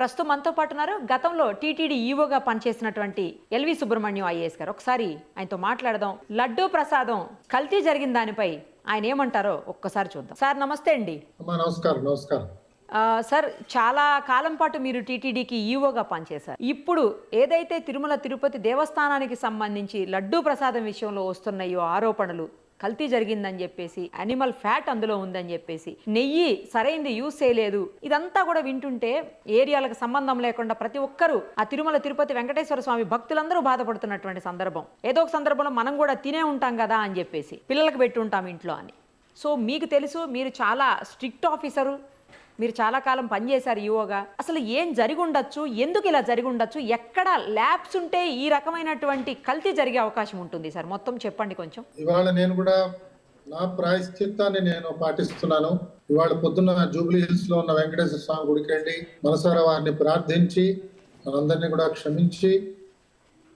ప్రస్తుతం మనతో పాటు ఉన్నారు గతంలో టీటీడీ ఈవోగా పనిచేసినటువంటి ఎల్వి సుబ్రహ్మణ్యం ఐఏఎస్ గారు. ఒకసారి ఆయనతో మాట్లాడదాం. లడ్డూ ప్రసాదం కల్తీ జరిగిన దానిపై ఆయన ఏమంటారో ఒక్కసారి చూద్దాం. సార్ నమస్తే అండి. నమస్కారం. నమస్కారం. సార్ చాలా కాలం పాటు మీరు టీటీడీకి ఈవోగా పనిచేశారు. ఇప్పుడు ఏదైతే తిరుమల తిరుపతి దేవస్థానానికి సంబంధించి లడ్డూ ప్రసాదం విషయంలో వస్తున్నాయో ఆరోపణలు, కల్తీ జరిగిందని చెప్పేసి, యానిమల్ ఫ్యాట్ అందులో ఉందని చెప్పేసి, నెయ్యి సరైనది యూజ్ చేయలేదు, ఇదంతా కూడా వింటుంటే ఏరియాలకు సంబంధం లేకుండా ప్రతి ఒక్కరూ ఆ తిరుమల తిరుపతి వెంకటేశ్వర స్వామి భక్తులందరూ బాధపడుతున్నటువంటి సందర్భం. ఏదో ఒక సందర్భంలో మనం కూడా తినే ఉంటాం కదా అని చెప్పేసి పిల్లలకు పెట్టి ఉంటాం ఇంట్లో అని. సో మీకు తెలుసు, మీరు చాలా స్ట్రిక్ట్ ఆఫీసరు, మీరు చాలా కాలం పనిచేశారు ఈవోగా. అసలు ఏం జరిగి ఉండొచ్చు, ఎందుకు ఇలా జరిగి ఉండొచ్చు, ఎక్కడ ల్యాబ్స్ ఉంటే ఈ రకమైనటువంటి కల్తీ జరిగే అవకాశం ఉంటుంది సార్? మొత్తం చెప్పండి కొంచెం. ఇవాళ నేను కూడా నా ప్రాయశ్చిత్తాన్ని నేను పాటిస్తున్నాను. ఇవాళ పొద్దున్న జూబ్లీ హిల్స్ లో ఉన్న వెంకటేశ్వర స్వామి గుడికి వెళ్ళి మనసారా వారిని ప్రార్థించి మనందరినీ కూడా క్షమించి,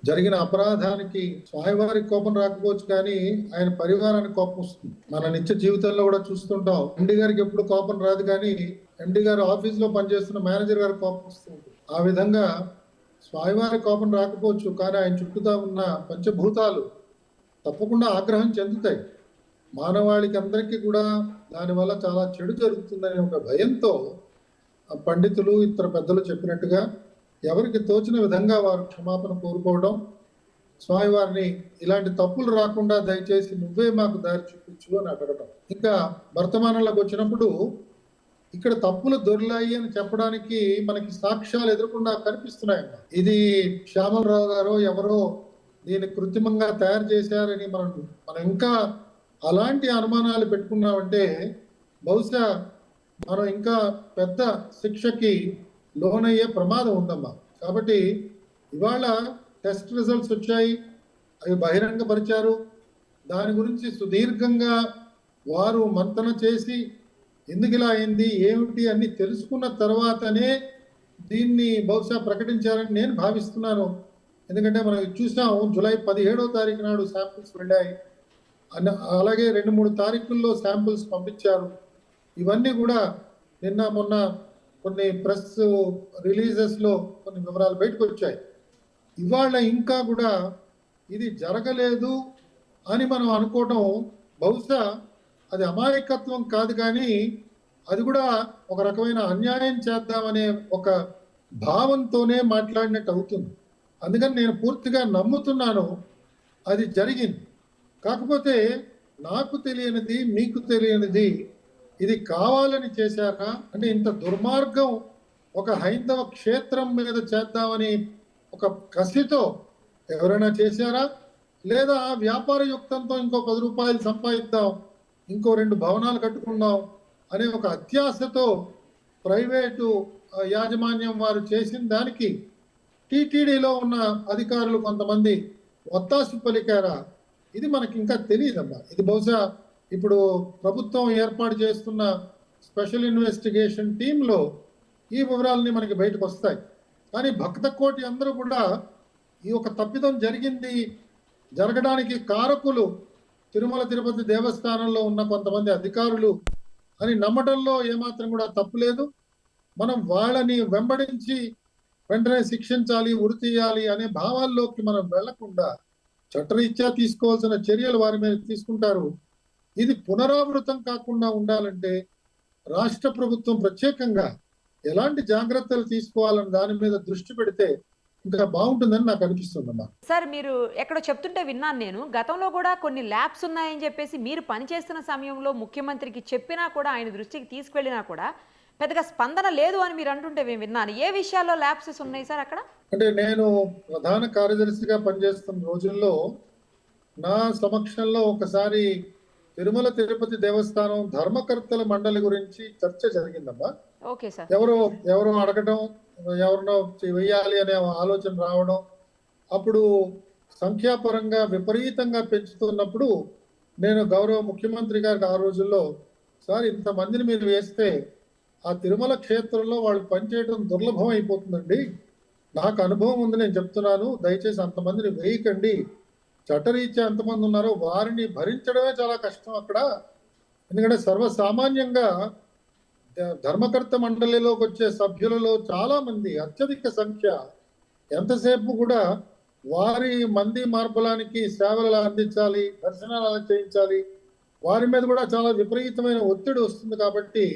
జరిగిన అపరాధానికి స్వామివారికి కోపం రాకపోవచ్చు కానీ ఆయన పరివారానికి కోపం వస్తుంది. మన నిత్య జీవితంలో కూడా చూస్తుంటాం. ఎండి గారికి ఎప్పుడు కోపం రాదు కానీ ఎండి గారు ఆఫీస్ లో పనిచేస్తున్న మేనేజర్ గారికి కోపం వస్తుంది. ఆ విధంగా స్వామివారి కోపం రాకపోవచ్చు కానీ ఆయన చుట్టూతా ఉన్న పంచభూతాలు తప్పకుండా ఆగ్రహం చెందుతాయి. మానవాళికి అందరికీ కూడా దానివల్ల చాలా చెడు జరుగుతుందనే ఒక భయంతో పండితులు ఇతర పెద్దలు చెప్పినట్టుగా ఎవరికి తోచిన విధంగా వారు క్షమాపణ కోరుకోవడం, స్వామివారిని ఇలాంటి తప్పులు రాకుండా దయచేసి నువ్వే మాకు దారి చూపించు అని అడగడం. ఇంకా వర్తమానంలోకి వచ్చినప్పుడు ఇక్కడ తప్పులు దొరిలాయి అని చెప్పడానికి మనకి సాక్ష్యాలు ఎదురకుండా కనిపిస్తున్నాయి. ఇది శ్యామలరావు గారు ఎవరో దీన్ని కృత్రిమంగా తయారు చేశారని మనం ఇంకా అలాంటి అనుమానాలు పెట్టుకున్నామంటే బహుశా మనం ఇంకా పెద్ద శిక్షకి లోనయ్యే ప్రమాదం ఉందమ్మా. కాబట్టి ఇవాళ టెస్ట్ రిజల్ట్స్ వచ్చాయి, అవి బహిరంగపరిచారు. దాని గురించి సుదీర్ఘంగా వారు మంతన చేసి ఎందుకు ఇలా అయింది ఏమిటి అన్ని తెలుసుకున్న తర్వాతనే దీన్ని బహుశా ప్రకటించారని నేను భావిస్తున్నాను. ఎందుకంటే మనం చూసాము, జూలై 17వ తారీఖు నాడు శాంపిల్స్ వెళ్ళాయి, అలాగే 2-3 తారీఖుల్లో శాంపిల్స్ పంపించారు. ఇవన్నీ కూడా నిన్న మొన్న కొన్ని ప్రెస్ రిలీజెస్ లో కొన్ని వివరాలు బయటకు వచ్చాయి. ఇవాళ ఇంకా కూడా ఇది జరగలేదు అని మనం అనుకోవటం బహుశా అది అమాయకత్వం కాదు కానీ అది కూడా ఒక రకమైన అన్యాయం చేద్దామనే ఒక భావంతోనే మాట్లాడినట్టు అవుతుంది. అందుకని నేను పూర్తిగా నమ్ముతున్నాను అది జరిగింది. కాకపోతే నాకు తెలియనిది, మీకు తెలియనిది, ఇది కావాలని చేశారా అంటే ఇంత దుర్మార్గం ఒక హైందవ క్షేత్రం మీద చేద్దామని ఒక కసితో ఎవరైనా చేశారా, లేదా వ్యాపార యుక్తంతో ఇంకో 10 రూపాయలు సంపాదిద్దాం, ఇంకో 2 భవనాలు కట్టుకుందాం అనే ఒక అత్యాశతో ప్రైవేటు యాజమాన్యం వారు చేసిన దానికి టీటీడీలో ఉన్న అధికారులు కొంతమంది ఒత్తాసు పలికారా, ఇది మనకి ఇంకా తెలియదమ్మా. ఇది బహుశా ఇప్పుడు ప్రభుత్వం ఏర్పాటు చేస్తున్న స్పెషల్ ఇన్వెస్టిగేషన్ టీంలో ఈ వివరాలని మనకి బయటకు వస్తాయి. కానీ భక్త కోటి అందరూ కూడా ఈ ఒక తప్పిదం జరగడానికి కారకులు తిరుమల తిరుపతి దేవస్థానంలో ఉన్న కొంతమంది అధికారులు అని నమ్మడంలో ఏమాత్రం కూడా తప్పు లేదు. మనం వాళ్ళని వెంబడించి వెంటనే శిక్షించాలి, ఉరి తీయాలి అనే భావాల్లోకి మనం వెళ్లకుండా చట్టరీత్యా తీసుకోవాల్సిన చర్యలు వారి మీద తీసుకుంటారు. ఇది పునరావృతం కాకుండా ఉండాలంటే రాష్ట్ర ప్రభుత్వం ప్రత్యేకంగా ఎలాంటి జాగ్రత్తలు తీసుకోవాలని దాని మీద దృష్టి పెడితే ఇంకా బాగుంటుందని నాకు అనిపిస్తుందమ్మా. సార్ మీరు ఎక్కడో చెప్తుంటే విన్నాను నేను, గతంలో కూడా కొన్ని ల్యాబ్స్ ఉన్నాయని చెప్పేసి మీరు పనిచేస్తున్న సమయంలో ముఖ్యమంత్రికి చెప్పినా కూడా, ఆయన దృష్టికి తీసుకెళ్ళినా కూడా పెద్దగా స్పందన లేదు అని మీరు అంటుంటే మేము విన్నాను. ఏ విషయాల్లో ల్యాబ్సెస్ ఉన్నాయి సార్ అక్కడ? అంటే నేను ప్రధాన కార్యదర్శిగా పనిచేస్తున్న రోజుల్లో నా సమక్షంలో ఒకసారి తిరుమల తిరుపతి దేవస్థానం ధర్మకర్తల మండలి గురించి చర్చ జరిగిందమ్మా. Okay sir. ఎవరో అడగడం, ఎవరినో వెయ్యాలి అనే ఆలోచన రావడం, అప్పుడు సంఖ్యాపరంగా విపరీతంగా పెంచుతున్నప్పుడు నేను గౌరవ ముఖ్యమంత్రి గారికి ఆ రోజుల్లో, సార్ ఇంతమందిని మీరు వేస్తే ఆ తిరుమల క్షేత్రంలో వాళ్ళు పనిచేయడం దుర్లభం అయిపోతుందండి, నాకు అనుభవం ఉంది, నేను చెప్తున్నాను, దయచేసి అంతమందిని వేయకండి, చట్టరీత్యా ఎంతమంది ఉన్నారో వారిని భరించడమే చాలా కష్టం అక్కడ. ఎందుకంటే సర్వసామాన్యంగా ధర్మకర్త మండలిలోకి వచ్చే సభ్యులలో చాలా మంది, అత్యధిక సంఖ్య, ఎంతసేపు కూడా వారి మంది మార్పులానికి సేవలు అందించాలి, దర్శనాలు అలా చేయించాలి, వారి మీద కూడా చాలా విపరీతమైన ఒత్తిడి వస్తుంది. కాబట్టి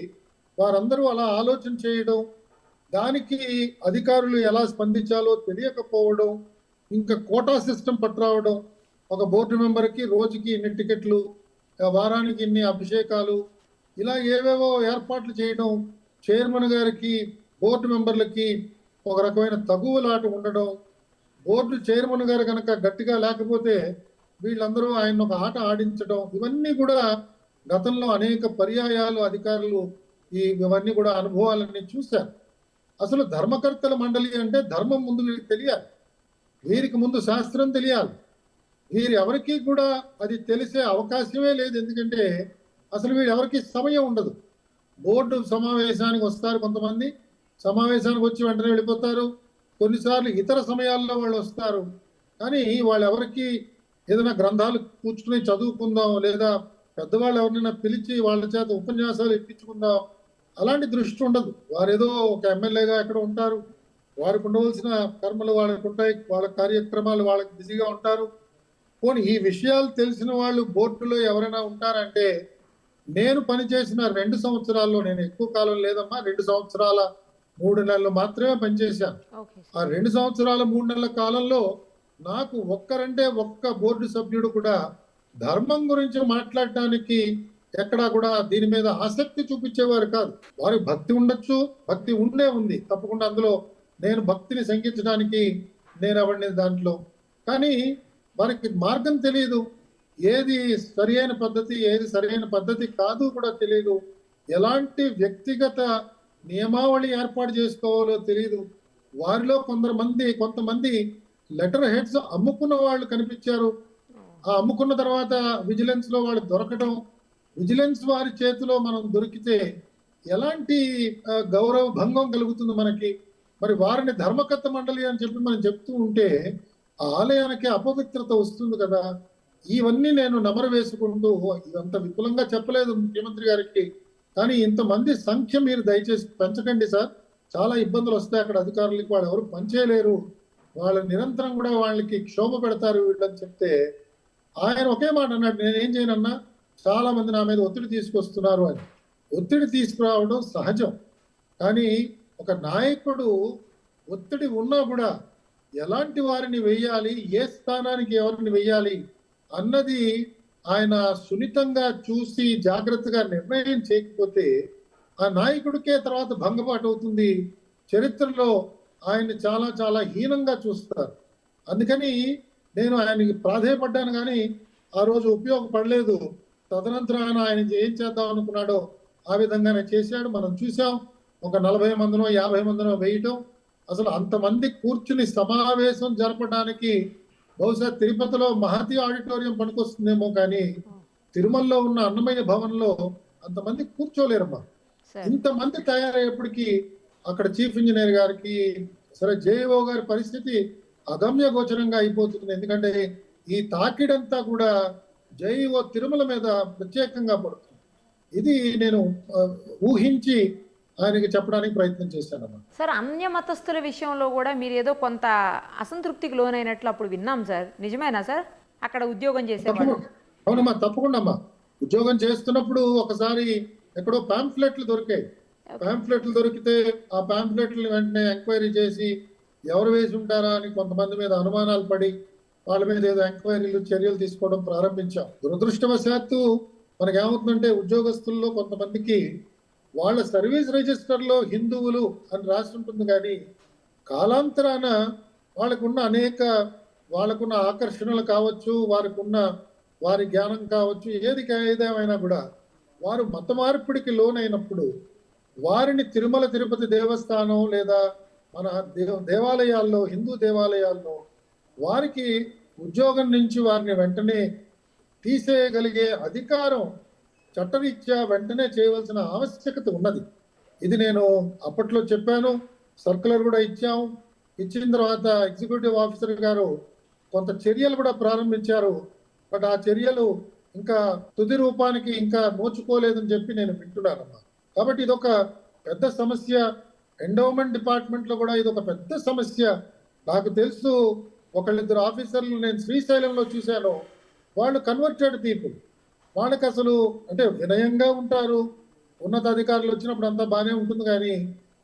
వారందరూ అలా ఆలోచన చేయడం, దానికి అధికారులు ఎలా స్పందించాలో తెలియకపోవడం, ఇంకా కోటా సిస్టమ్ పట్టురావడం, ఒక బోర్డు మెంబర్కి రోజుకి ఇన్ని టికెట్లు, వారానికి ఇన్ని అభిషేకాలు, ఇలా ఏవేవో ఏర్పాట్లు చేయడం, చైర్మన్ గారికి బోర్డు మెంబర్లకి ఒక రకమైన తగువలాట ఉండడం, బోర్డు చైర్మన్ గారు కనుక గట్టిగా లేకపోతే వీళ్ళందరూ ఆయన ఒక ఆట ఆడించడం, ఇవన్నీ కూడా గతంలో అనేక పర్యాయాలు అధికారులు ఇవన్నీ కూడా అనుభవాలన్నీ చూశారు. అసలు ధర్మకర్తల మండలి అంటే ధర్మం ముందు వీరికి తెలియాలి, వీరికి ముందు శాస్త్రం తెలియాలి. వీరు ఎవరికి కూడా అది తెలిసే అవకాశమే లేదు. ఎందుకంటే అసలు వీళ్ళెవరికి సమయం ఉండదు. బోర్డు సమావేశానికి వస్తారు కొంతమంది, సమావేశానికి వచ్చి వెంటనే వెళ్ళిపోతారు. కొన్నిసార్లు ఇతర సమయాల్లో వాళ్ళు వస్తారు, కానీ వాళ్ళెవరికి ఏదైనా గ్రంథాలు కూర్చుని చదువుకుందాం, లేదా పెద్దవాళ్ళు ఎవరినైనా పిలిచి వాళ్ళ చేత ఉపన్యాసాలు ఇప్పించుకుందాం, అలాంటి దృష్టి ఉండదు. వారేదో ఒక ఎమ్మెల్యేగా ఎక్కడ ఉంటారు, వారికి ఉండవలసిన కర్మలు వాళ్ళకు ఉంటాయి, వాళ్ళ కార్యక్రమాలు వాళ్ళకి బిజీగా ఉంటారు. పోనీ ఈ విషయాలు తెలిసిన వాళ్ళు బోర్డులో ఎవరైనా ఉంటారంటే, నేను పనిచేసిన 2 సంవత్సరాల్లో, నేను ఎక్కువ కాలం లేదమ్మా, 2 సంవత్సరాల 3 నెలలు మాత్రమే పనిచేశాను. ఆ 2 సంవత్సరాల 3 నెలల కాలంలో నాకు ఒక్కరంటే ఒక్క బోర్డు సభ్యుడు కూడా ధర్మం గురించి మాట్లాడటానికి ఎక్కడా కూడా దీని మీద ఆసక్తి చూపించేవారు కాదు. వారికి భక్తి ఉండొచ్చు, భక్తి ఉంది తప్పకుండా, అందులో నేను భక్తిని శంకించడానికి నేను ఎవరిని దాంట్లో, కానీ వారికి మార్గం తెలియదు. ఏది సరి అయిన పద్ధతి, ఏది సరైన పద్ధతి కాదు కూడా తెలియదు. ఎలాంటి వ్యక్తిగత నియమావళి ఏర్పాటు చేసుకోవాలో తెలియదు. వారిలో కొంతమంది లెటర్ హెడ్స్ అమ్ముకున్న వాళ్ళు కనిపించారు. ఆ అమ్ముకున్న తర్వాత విజిలెన్స్ లో వాళ్ళు దొరకడం, విజిలెన్స్ వారి చేతిలో మనం దొరికితే ఎలాంటి గౌరవ భంగం కలుగుతుంది మనకి. మరి వారిని ధర్మకర్త మండలి అని చెప్పి మనం చెప్తూ ఉంటే ఆ ఆలయానికి అపవిత్రత వస్తుంది కదా. ఇవన్నీ నేను నమరు వేసుకుంటూ, ఇదంత విపులంగా చెప్పలేదు ముఖ్యమంత్రి గారికి, కానీ ఇంతమంది సంఖ్య మీరు దయచేసి పెంచకండి సార్, చాలా ఇబ్బందులు వస్తాయి అక్కడ అధికారులకి, వాళ్ళు ఎవరు పనిచేయలేరు, వాళ్ళు నిరంతరం కూడా వాళ్ళకి క్షోభ పెడతారు వీళ్ళని చెప్తే, ఆయన ఒకే మాట అన్నాడు, నేనేం చేయనన్నా, చాలా మంది నా మీద ఒత్తిడి తీసుకొస్తున్నారు అని. ఒత్తిడి తీసుకురావడం సహజం, కానీ ఒక నాయకుడు ఒత్తిడి ఉన్నా కూడా ఎలాంటి వారిని వెయ్యాలి, ఏ స్థానానికి ఎవరిని వెయ్యాలి అన్నది ఆయన సున్నితంగా చూసి జాగ్రత్తగా నిర్ణయం చేయకపోతే ఆ నాయకుడికే తర్వాత భంగపాటు అవుతుంది. చరిత్రలో ఆయన్ని చాలా చాలా హీనంగా చూస్తారు. అందుకని నేను ఆయనకి ప్రాధేయపడ్డాను, కానీ ఆ రోజు ఉపయోగపడలేదు. తదనంతరం ఆయన ఏం చేద్దాం అనుకున్నాడో ఆ విధంగానే చేశాడు. మనం చూసాం, ఒక 40 మందినో 50 మందినో వేయటం. అసలు అంతమంది కూర్చుని సమావేశం జరపడానికి బహుశా తిరుపతిలో మహతి ఆడిటోరియం పనికొస్తుందేమో, కానీ తిరుమలలో ఉన్న అన్నమయ్య భవన్లో అంతమంది కూర్చోలేరమ్మా. ఇంతమంది తయారయ్యేప్పటికీ అక్కడ చీఫ్ ఇంజనీర్ గారికి, సరే జేఈఓ గారి పరిస్థితి అగమ్య గోచరంగా అయిపోతుంది. ఎందుకంటే ఈ తాకిడంతా కూడా జేఈఓ తిరుమల మీద ప్రత్యేకంగా పడుతుంది. ఇది నేను ఊహించి ఆయనకి చెప్పడానికి ప్రయత్నం చేశానమ్మా. సార్, అన్య మతస్థుల విషయంలో కూడా మీరు ఏదో కొంత అసంతృప్తికి లోనైనట్లు అప్పుడు విన్నాం సార్, నిజమేనా సార్? అక్కడ ఉద్యోగం చేసేవాళ్ళు. అవునమ్మా, తప్పకుండా అమ్మా. ఉద్యోగం చేస్తున్నప్పుడు ఒకసారి ఎక్కడో పాంఫ్లెట్లు దొరికాయి. పాంఫ్లెట్లు దొరికితే ఆ పాంఫ్లెట్లను వెంటనే ఎంక్వైరీ చేసి ఎవరు వేసి ఉంటారా అని కొంతమంది మీద అనుమానాలు పడి వాళ్ళ మీద ఏదో ఎంక్వైరీలు, చర్యలు తీసుకోవడం ప్రారంభించాం. దురదృష్టవశాత్తు మనకేమవుతుందంటే ఉద్యోగస్తుల్లో కొంతమందికి వాళ్ళ సర్వీస్ రిజిస్టర్లో హిందువులు అని రాసి ఉంటుంది, కానీ కాలాంతరాన వాళ్ళకున్న ఆకర్షణలు కావచ్చు, వారి జ్ఞానం కావచ్చు, ఏదేమైనా కూడా వారు మత మార్పిడికి లోనైనప్పుడు వారిని తిరుమల తిరుపతి దేవస్థానం లేదా మన దేవాలయాల్లో, హిందూ దేవాలయాల్లో వారికి ఉద్యోగం నుంచి వారిని వెంటనే తీసేయగలిగే అధికారం చట్టరీత్యా వెంటనే చేయవలసిన ఆవశ్యకత ఉన్నది. ఇది నేను అప్పట్లో చెప్పాను, సర్కులర్ కూడా ఇచ్చాము. ఇచ్చిన తర్వాత ఎగ్జిక్యూటివ్ ఆఫీసర్ గారు కొంత చర్యలు కూడా ప్రారంభించారు. బట్ ఆ చర్యలు ఇంకా తుది రూపానికి ఇంకా నోచుకోలేదని చెప్పి నేను వింటున్నానమ్మా. కాబట్టి ఇదొక పెద్ద సమస్య. ఎండోమెంట్ డిపార్ట్మెంట్లో కూడా ఇదొక పెద్ద సమస్య. నాకు తెలుసు ఒకళ్ళిద్దరు ఆఫీసర్లు నేను శ్రీశైలంలో చూశాను. వాళ్ళు కన్వర్టెడ్ పీపుల్. వాళ్ళకి అసలు అంటే వినయంగా ఉంటారు. ఉన్నతాధికారులు వచ్చినప్పుడు అంతా బాగానే ఉంటుంది, కానీ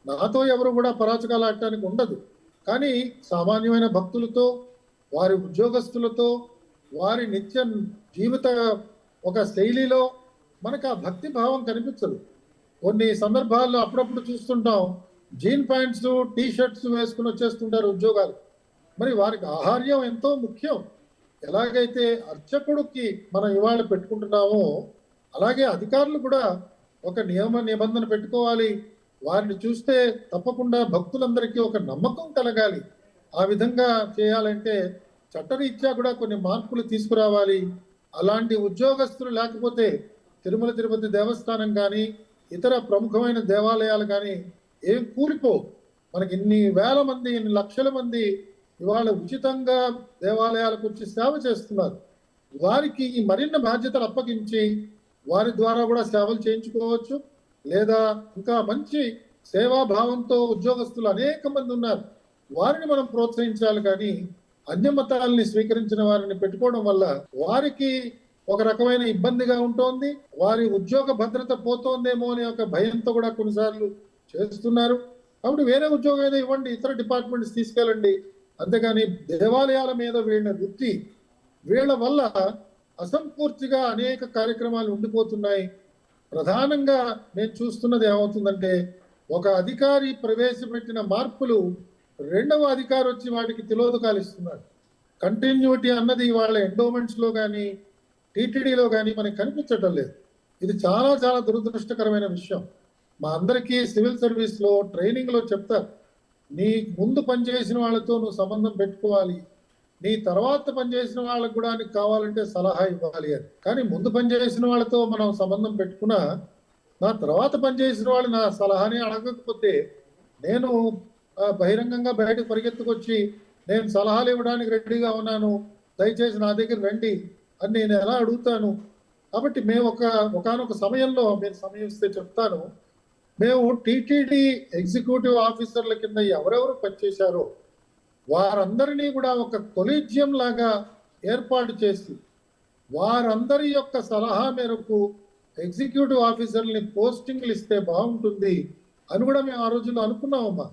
నాతో ఎవరు కూడా పరాచకాలు ఆడటానికి ఉండదు. కానీ సామాన్యమైన భక్తులతో, వారి ఉద్యోగస్తులతో, వారి నిత్య జీవిత ఒక శైలిలో మనకు ఆ భక్తి భావం కనిపించదు. కొన్ని సందర్భాల్లో అప్పుడప్పుడు చూస్తుంటాం, జీన్ ప్యాంట్స్ టీ షర్ట్స్ వేసుకుని వచ్చేస్తుంటారు ఉద్యోగాలు. మరి వారికి ఆహార్యం ఎంతో ముఖ్యం. ఎలాగైతే అర్చకుడికి మనం ఇవాళ పెట్టుకుంటున్నామో అలాగే అధికారులు కూడా ఒక నియమ నిబంధన పెట్టుకోవాలి. వారిని చూస్తే తప్పకుండా భక్తులందరికీ ఒక నమ్మకం కలగాలి. ఆ విధంగా చేయాలంటే చట్టరీత్యా కూడా కొన్ని మార్పులు తీసుకురావాలి. అలాంటి ఉద్యోగస్తులు లేకపోతే తిరుమల తిరుపతి దేవస్థానం కానీ ఇతర ప్రముఖమైన దేవాలయాలు కానీ ఏం కూలిపో. మనకి ఇన్ని వేల మంది, ఇన్ని లక్షల మంది ఇవాళ ఉచితంగా దేవాలయాలకు వచ్చి సేవ చేస్తున్నారు. వారికి ఈ మరిన్ని బాధ్యతలు అప్పగించి వారి ద్వారా కూడా సేవలు చేయించుకోవచ్చు. లేదా ఇంకా మంచి సేవాభావంతో ఉద్యోగస్తులు అనేక మంది ఉన్నారు, వారిని మనం ప్రోత్సహించాలి. కానీ అన్య మతాలని స్వీకరించిన వారిని పెట్టుకోవడం వల్ల వారికి ఒక రకమైన ఇబ్బందిగా ఉంటుంది. వారి ఉద్యోగ భద్రత పోతోందేమో అనే ఒక భయంతో కూడా కొన్నిసార్లు చేస్తున్నారు. కాబట్టి వేరే ఉద్యోగం ఏదో ఇవ్వండి, ఇతర డిపార్ట్మెంట్స్ తీసుకెళ్ళండి. అంతేగాని దేవాలయాల మీద వీళ్ళ వృత్తి, వీళ్ళ వల్ల అసంపూర్తిగా అనేక కార్యక్రమాలు ఉండిపోతున్నాయి. ప్రధానంగా నేను చూస్తున్నది ఏమవుతుందంటే, ఒక అధికారి ప్రవేశపెట్టిన మార్పులు రెండవ అధికారి వచ్చి వాటికి తిలోదకాలు ఇస్తున్నాడు. కంటిన్యూటీ అన్నది వాళ్ళ ఎండోమెంట్స్లో కానీ టీటీడీలో కానీ మనకి కనిపించటం లేదు. ఇది చాలా చాలా దురదృష్టకరమైన విషయం. మా అందరికీ సివిల్ సర్వీస్లో ట్రైనింగ్లో చెప్తారు, నీ ముందు పనిచేసిన వాళ్ళతో నువ్వు సంబంధం పెట్టుకోవాలి, నీ తర్వాత పనిచేసిన వాళ్ళకు కూడా నీకు కావాలంటే సలహా ఇవ్వాలి అని. కానీ ముందు పనిచేసిన వాళ్ళతో మనం సంబంధం పెట్టుకున్నా, నా తర్వాత పనిచేసిన వాళ్ళు నా సలహాని అడగకపోతే నేను బహిరంగంగా బయటకు పరిగెత్తుకొచ్చి నేను సలహాలు ఇవ్వడానికి రెడీగా ఉన్నాను, దయచేసి నా దగ్గర రండి అని నేను ఎలా అడుగుతాను? కాబట్టి మేము ఒకానొక సమయంలో, మీరు సమయం ఇస్తే చెప్తాను, మేము టీటీడీ ఎగ్జిక్యూటివ్ ఆఫీసర్ల కింద ఎవరెవరు పనిచేశారో వారందరినీ కూడా ఒక కొలీజియం లాగా ఏర్పాటు చేసి వారందరి యొక్క సలహా మేరకు ఎగ్జిక్యూటివ్ ఆఫీసర్ని పోస్టింగ్లు ఇస్తే బాగుంటుంది అని కూడా మేము ఆ రోజుల్లో అనుకున్నామమ్మా.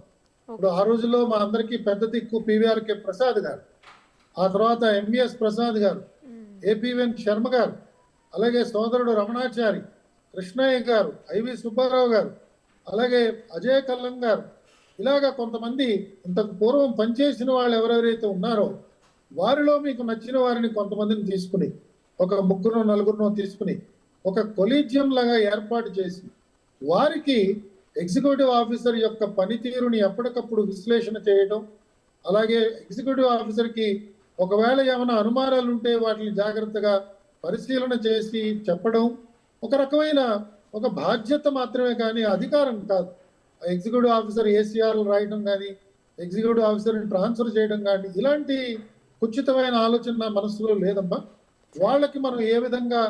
ఇప్పుడు ఆ రోజుల్లో మా అందరికీ పెద్ద దిక్కు పివిఆర్కే ప్రసాద్ గారు, ఆ తర్వాత ఎంవిఎస్ ప్రసాద్ గారు, ఏపీవెన్ శర్మ గారు, అలాగే సోదరుడు రమణాచారి, కృష్ణయ్య గారు, ఐవి సుబ్బారావు గారు, అలాగే అజయ్ కల్లం గారు, ఇలాగా కొంతమంది ఇంతకు పూర్వం పనిచేసిన వాళ్ళు ఎవరెవరైతే ఉన్నారో వారిలో మీకు నచ్చిన వారిని కొంతమందిని తీసుకుని, ఒక ముగ్గురు నలుగురునో తీసుకుని ఒక కొలీజియం లాగా ఏర్పాటు చేసి వారికి ఎగ్జిక్యూటివ్ ఆఫీసర్ యొక్క పనితీరుని ఎప్పటికప్పుడు విశ్లేషణ చేయడం, అలాగే ఎగ్జిక్యూటివ్ ఆఫీసర్కి ఒకవేళ ఏమైనా అనుమానాలు ఉంటే వాటిని జాగ్రత్తగా పరిశీలన చేసి చెప్పడం, ఒక రకమైన ఒక బాధ్యత మాత్రమే కానీ అధికారం కాదు. ఎగ్జిక్యూటివ్ ఆఫీసర్ ఏసీఆర్లు రాయడం కానీ, ఎగ్జిక్యూటివ్ ఆఫీసర్ని ట్రాన్స్ఫర్ చేయడం కానీ ఇలాంటి కుచితమైన ఆలోచన నా మనసులో లేదమ్మా. వాళ్ళకి మనం ఏ విధంగా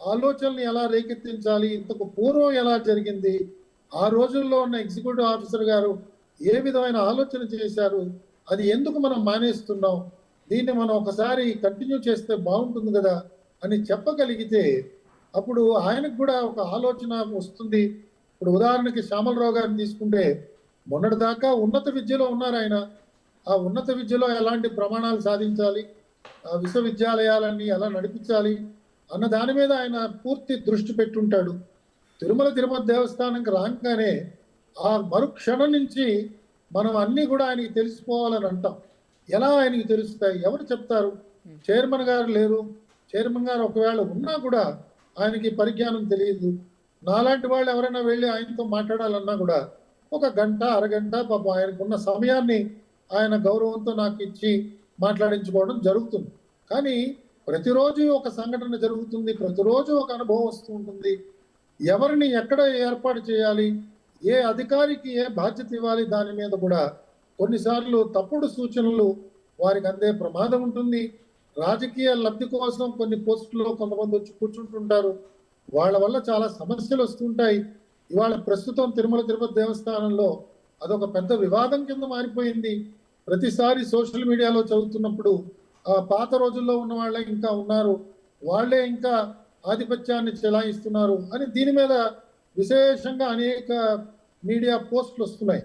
ఆలోచనలు ఎలా రేకెత్తించాలి, ఇంతకు పూర్వం ఎలా జరిగింది, ఆ రోజుల్లో ఉన్న ఎగ్జిక్యూటివ్ ఆఫీసర్ గారు ఏ విధమైన ఆలోచన చేశారు, అది ఎందుకు మనం మానేస్తున్నాం, దీన్ని మనం ఒకసారి కంటిన్యూ చేస్తే బాగుంటుంది కదా అని చెప్పగలిగితే అప్పుడు ఆయనకు కూడా ఒక ఆలోచన వస్తుంది. ఇప్పుడు ఉదాహరణకి శ్యామలరావు గారిని తీసుకుంటే మొన్నటి దాకా ఉన్నత విద్యలో ఉన్నారు ఆయన. ఆ ఉన్నత విద్యలో ఎలాంటి ప్రమాణాలు సాధించాలి, ఆ విశ్వవిద్యాలయాలన్నీ ఎలా నడిపించాలి అన్న దాని మీద ఆయన పూర్తి దృష్టి పెట్టుంటాడు. తిరుమల తిరుపతి దేవస్థానంకి రాగానే ఆ మరుక్షణం నుంచి మనం అన్నీ కూడా ఆయనకి తెలిసిపోవాలని అంటాం. ఎలా ఆయనకి తెలుస్తాయి, ఎవరు చెప్తారు? చైర్మన్ గారు లేరు. చైర్మన్ గారు ఒకవేళ ఉన్నా కూడా ఆయనకి పరిజ్ఞానం తెలియదు. నాలాంటి వాళ్ళు ఎవరైనా వెళ్ళి ఆయనతో మాట్లాడాలన్నా కూడా ఒక గంట అరగంట పాపం ఆయనకున్న సమయాన్ని ఆయన గౌరవంతో నాకు ఇచ్చి మాట్లాడించుకోవడం జరుగుతుంది. కానీ ప్రతిరోజు ఒక సంఘటన జరుగుతుంది, ప్రతిరోజు ఒక అనుభవం వస్తూ ఉంటుంది. ఎవరిని ఎక్కడ ఏర్పాటు చేయాలి, ఏ అధికారికి ఏ బాధ్యత ఇవ్వాలి, దాని మీద కూడా కొన్నిసార్లు తప్పుడు సూచనలు వారికి అందే ప్రమాదం ఉంటుంది. రాజకీయ లబ్ధి కోసం కొన్ని పోస్టుల్లో కొంతమంది వచ్చి కూర్చుంటుంటారు. వాళ్ళ వల్ల చాలా సమస్యలు వస్తుంటాయి. ఇవాళ ప్రస్తుతం తిరుమల తిరుపతి దేవస్థానంలో అదొక పెద్ద వివాదం కింద మారిపోయింది. ప్రతిసారి సోషల్ మీడియాలో చదువుతున్నప్పుడు ఆ పాత రోజుల్లో ఉన్న వాళ్ళే ఇంకా ఉన్నారు, వాళ్ళే ఇంకా ఆధిపత్యాన్ని చెలాయిస్తున్నారు అని దీని మీద విశేషంగా అనేక మీడియా పోస్టులు వస్తున్నాయి.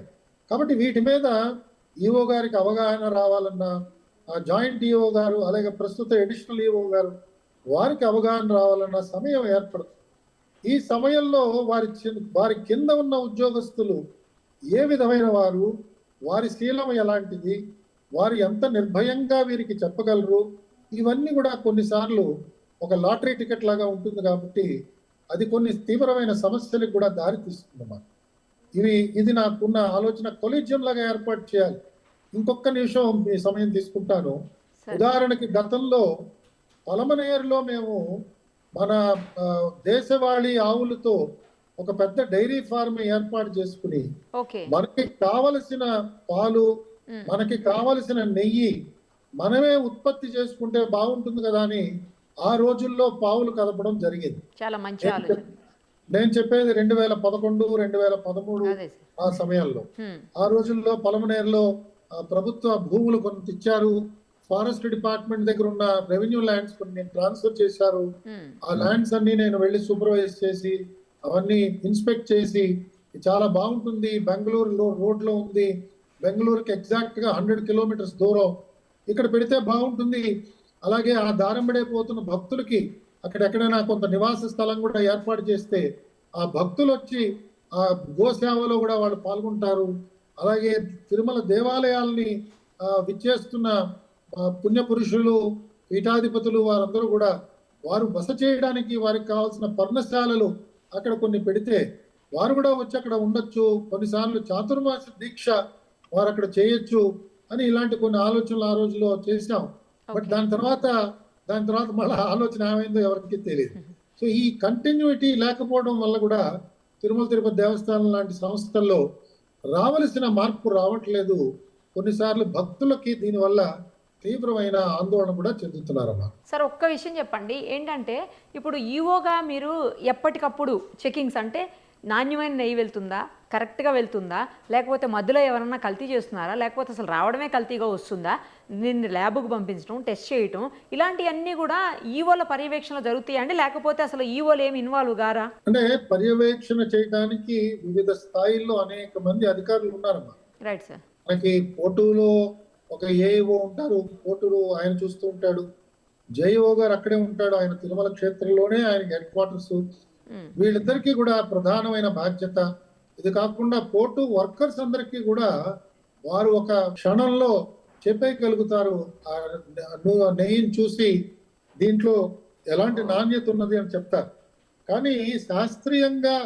కాబట్టి వీటి మీద ఈఓ గారికి అవగాహన రావాలన్నా, ఆ జాయింట్ ఈఓ గారు అలాగే ప్రస్తుత అడిషనల్ ఈఓ గారు వారికి అవగాహన రావాలన్న సమయం ఏర్పడుతుంది. ఈ సమయంలో వారి కింద ఉన్న ఉద్యోగస్తులు ఏ విధమైన వారు, వారి శీలం ఎలాంటిది, వారు ఎంత నిర్భయంగా వీరికి చెప్పగలరు, ఇవన్నీ కూడా కొన్నిసార్లు ఒక లాటరీ టికెట్ లాగా ఉంటుంది. కాబట్టి అది కొన్ని తీవ్రమైన సమస్యలకు కూడా దారి తీస్తుందన్నమాట. ఇది నాకున్న ఆలోచన, కొలీజియం లాగా ఏర్పాటు చేయాలి. ఇంకొక నిమిషం మీ సమయం తీసుకుంటాను. ఉదాహరణకి గతంలో పలమనేరులో మేము మన దేశవాళీ ఆవులతో ఒక పెద్ద డైరీ ఫార్మ్ ఏర్పాటు చేసుకుని మనకి కావలసిన పాలు, మనకి కావలసిన నెయ్యి మనమే ఉత్పత్తి చేసుకుంటే బాగుంటుంది కదా అని ఆ రోజుల్లో పావులు కదపడం జరిగింది. చాలా మంచి ఆలోచన. నేను చెప్పేది 2011, 2013 ఆ సమయంలో. ఆ రోజుల్లో పలమనేరులో ప్రభుత్వ భూములు కొంత ఇచ్చారు. ఫారెస్ట్ డిపార్ట్మెంట్ దగ్గర ఉన్న రెవెన్యూ ల్యాండ్స్ కొన్ని నేను ట్రాన్స్ఫర్ చేశారు. ఆ ల్యాండ్స్ అన్ని నేను వెళ్ళి సూపర్వైజ్ చేసి అవన్నీ ఇన్స్పెక్ట్ చేసి చాలా బాగుంటుంది, బెంగళూరులో రోడ్ లో ఉంది, బెంగళూరుకి ఎగ్జాక్ట్ గా 100 కిలోమీటర్స్ దూరం, ఇక్కడ పెడితే బాగుంటుంది. అలాగే ఆ దారంబడే పోతున్న భక్తులకి అక్కడెక్కడైనా కొంత నివాస స్థలం కూడా ఏర్పాటు చేస్తే ఆ భక్తులు వచ్చి ఆ గోసేవలో కూడా వాళ్ళు పాల్గొంటారు. అలాగే తిరుమల దేవాలయాల్ని విచ్చేస్తున్న పుణ్యపురుషులు, పీఠాధిపతులు వారందరూ కూడా వారు బస చేయడానికి వారికి కావాల్సిన పర్ణశాలలు అక్కడ కొన్ని పెడితే వారు కూడా వచ్చి అక్కడ ఉండొచ్చు. కొన్నిసార్లు చాతుర్మాస దీక్ష వారు అక్కడ చేయొచ్చు అని ఇలాంటి కొన్ని ఆలోచనలు ఆ రోజులో చేశాం. బట్ దాని తర్వాత మళ్ళీ ఆలోచన ఏమైందో ఎవరికి తెలియదు. సో ఈ కంటిన్యూటీ లేకపోవడం వల్ల కూడా తిరుమల తిరుపతి దేవస్థానం లాంటి సంస్థల్లో రావలసిన మార్పు రావట్లేదు. కొన్నిసార్లు భక్తులకి దీనివల్ల తీవ్రమైన ఆందోళన కూడా చెందుతున్నారమ్మా. సార్ ఒక్క విషయం చెప్పండి, ఏంటంటే ఇప్పుడు ఈఓగా మీరు ఎప్పటికప్పుడు చెకింగ్స్, అంటే నాణ్యమైన నెయ్యి వెళ్తుందా, కరెక్ట్గా వెళ్తుందా, లేకపోతే మధ్యలో ఎవరన్నా కల్తీ చేస్తున్నారా, లేకపోతే అసలు రావడమే కల్తీగా వస్తుందా, దీన్ని ల్యాబ్కు పంపించడం, టెస్ట్ చేయటం, ఇలాంటివన్నీ కూడా ఈఓల పర్యవేక్షణ జరుగుతాయి అండి, లేకపోతే అసలు ఈఓలు ఏమి ఇన్వాల్వ్ గారా? అంటే పర్యవేక్షణ చేయడానికి వివిధ స్థాయిల్లో అనేక మంది అధికారులు ఉన్నారమ్మా. Right sir. మనకి పోర్టులో ఒక ఏఈఓ ఉంటారు, పోర్టులు ఆయన చూస్తూ ఉంటాడు. జేఈఓ గారు అక్కడే ఉంటాడు, ఆయన తిరుమల క్షేత్రంలోనే ఆయన హెడ్ క్వార్టర్స్. వీళ్ళిద్దరికీ కూడా ప్రధానమైన బాధ్యత. ఇది కాకుండా పోర్టు వర్కర్స్ అందరికీ కూడా వారు ఒక క్షణంలో చెప్పేయగలుగుతారు, నెయ్యిని చూసి దీంట్లో ఎలాంటి నాణ్యత ఉన్నది అని చెప్తారు. కానీ శాస్త్రీయంగా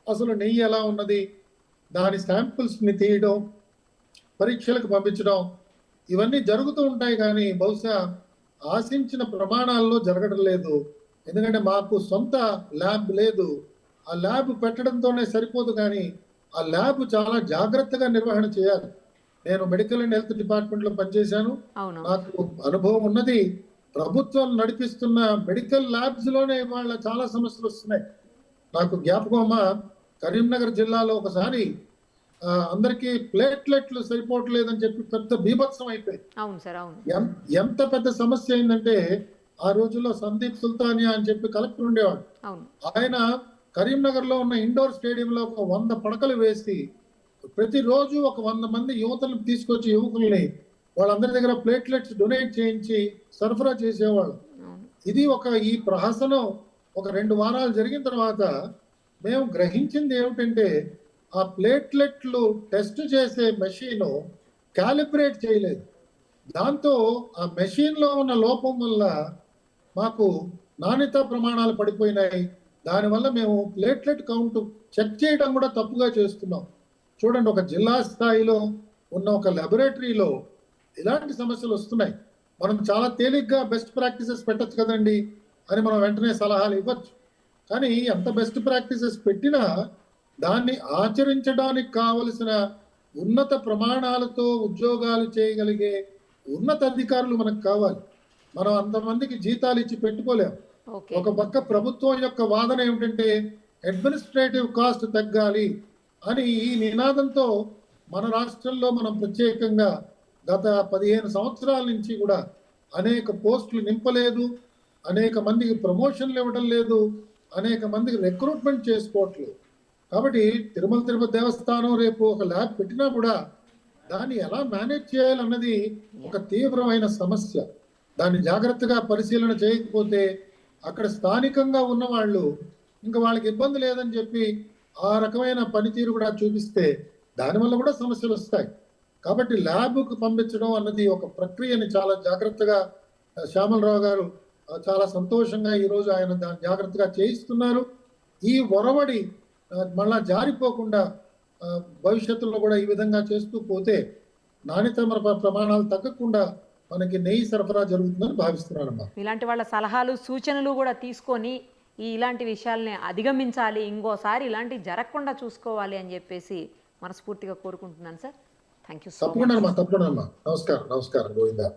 అసలు నెయ్యి ఎలా ఉన్నది, దాని శాంపుల్స్ని తీయడం, పరీక్షలకు పంపించడం, ఇవన్నీ జరుగుతూ ఉంటాయి. కానీ బహుశా ఆశించిన ప్రమాణాల్లో జరగడం లేదు. ఎందుకంటే మాకు సొంత ల్యాబ్ లేదు. ఆ ల్యాబ్ పెట్టడంతోనే సరిపోదు, కానీ ఆ ల్యాబ్ చాలా జాగ్రత్తగా నిర్వహణ చేయాలి. నేను మెడికల్ అండ్ హెల్త్ డిపార్ట్మెంట్ లో పనిచేశాను, నాకు అనుభవం ఉన్నది. ప్రభుత్వం నడిపిస్తున్న మెడికల్ ల్యాబ్స్ లోనే వాళ్ళ చాలా సమస్యలు వస్తున్నాయి. నాకు జ్ఞాపకం, కరీంనగర్ జిల్లాలో ఒకసారి అందరికీ ప్లేట్లెట్లు సరిపోవట్లేదని చెప్పి పెద్ద బీభత్సం అయిపోయింది. ఎంత పెద్ద సమస్య అయిందంటే ఆ రోజుల్లో సందీప్ సుల్తానియా అని చెప్పి కలెక్టర్ ఉండేవాడు. ఆయన కరీంనగర్ లో ఉన్న ఇండోర్ స్టేడియంలో ఒక 100 పడకలు వేసి ప్రతిరోజు ఒక 100 మంది యువతలను తీసుకొచ్చి యువకుల్ని వాళ్ళందరి దగ్గర ప్లేట్లెట్స్ డొనేట్ చేయించి సరఫరా చేసేవాళ్ళు. ఇది ఈ ప్రహసనం ఒక 2 వారాలు జరిగిన తర్వాత మేము గ్రహించింది ఏమిటంటే ఆ ప్లేట్లెట్లు టెస్ట్ చేసే మెషిన్ క్యాలిబ్రేట్ చేయలేదు. దాంతో ఆ మెషిన్ లో ఉన్న లోపం వల్ల మాకు నాణ్యత ప్రమాణాలు పడిపోయినాయి. దానివల్ల మేము ప్లేట్లెట్ కౌంట్ చెక్ చేయడం కూడా తప్పుగా చేస్తున్నాం. చూడండి, ఒక జిల్లా స్థాయిలో ఉన్న ఒక లాబొరేటరీలో ఇలాంటి సమస్యలు వస్తున్నాయి. మనం చాలా తేలిగ్గా బెస్ట్ ప్రాక్టీసెస్ పెట్టచ్చు కదండి అని మనం వెంటనే సలహాలు ఇవ్వచ్చు. కానీ ఎంత బెస్ట్ ప్రాక్టీసెస్ పెట్టినా దాన్ని ఆచరించడానికి కావలసిన ఉన్నత ప్రమాణాలతో ఉద్యోగాలు చేయగలిగే ఉన్నత అధికారులు మనకు కావాలి. మనం అంతమందికి జీతాలు ఇచ్చి పెట్టుకోలేము. ఒక పక్క ప్రభుత్వం యొక్క వాదన ఏమిటంటే అడ్మినిస్ట్రేటివ్ కాస్ట్ తగ్గాలి అని ఈ నినాదంతో మన రాష్ట్రంలో మనం ప్రత్యేకంగా గత 15 సంవత్సరాల నుంచి కూడా అనేక పోస్టులు నింపలేదు, అనేక మందికి ప్రమోషన్లు ఇవ్వడం లేదు, అనేక మందికి రిక్రూట్మెంట్ చేసుకోవట్లేదు. కాబట్టి తిరుమల తిరుపతి దేవస్థానం రేపు ఒక ల్యాబ్ పెట్టినా కూడా దాన్ని ఎలా మేనేజ్ చేయాలన్నది ఒక తీవ్రమైన సమస్య. దాన్ని జాగ్రత్తగా పరిశీలన చేయకపోతే అక్కడ స్థానికంగా ఉన్న వాళ్ళు ఇంకా వాళ్ళకి ఇబ్బంది లేదని చెప్పి ఆ రకమైన పనితీరు కూడా చూపిస్తే దానివల్ల కూడా సమస్యలు వస్తాయి. కాబట్టి ల్యాబ్కు పంపించడం అన్నది ఒక ప్రక్రియని చాలా జాగ్రత్తగా శ్యామలరావు గారు చాలా సంతోషంగా ఈరోజు ఆయన దాన్ని జాగ్రత్తగా చేయిస్తున్నారు. ఈ ఒరవడి మళ్ళా జారిపోకుండా భవిష్యత్తులో కూడా ఈ విధంగా చేస్తూ పోతే నాణ్యత ప్రమాణాలు తగ్గకుండా మనకి నెయ్యి సరఫరా జరుగుతుందని భావిస్తున్నానమ్మా. ఇలాంటి వాళ్ళ సలహాలు సూచనలు కూడా తీసుకొని ఇలాంటి విషయాల్ని అధిగమించాలి, ఇంకోసారి ఇలాంటి జరగకుండా చూసుకోవాలి అని చెప్పేసి మనస్ఫూర్తిగా కోరుకుంటున్నాను sir. Thank you so much. తప్పకుండా అమ్మా, తప్పకుండా అమ్మా. నమస్కారం, నమస్కారం. గోవిందా.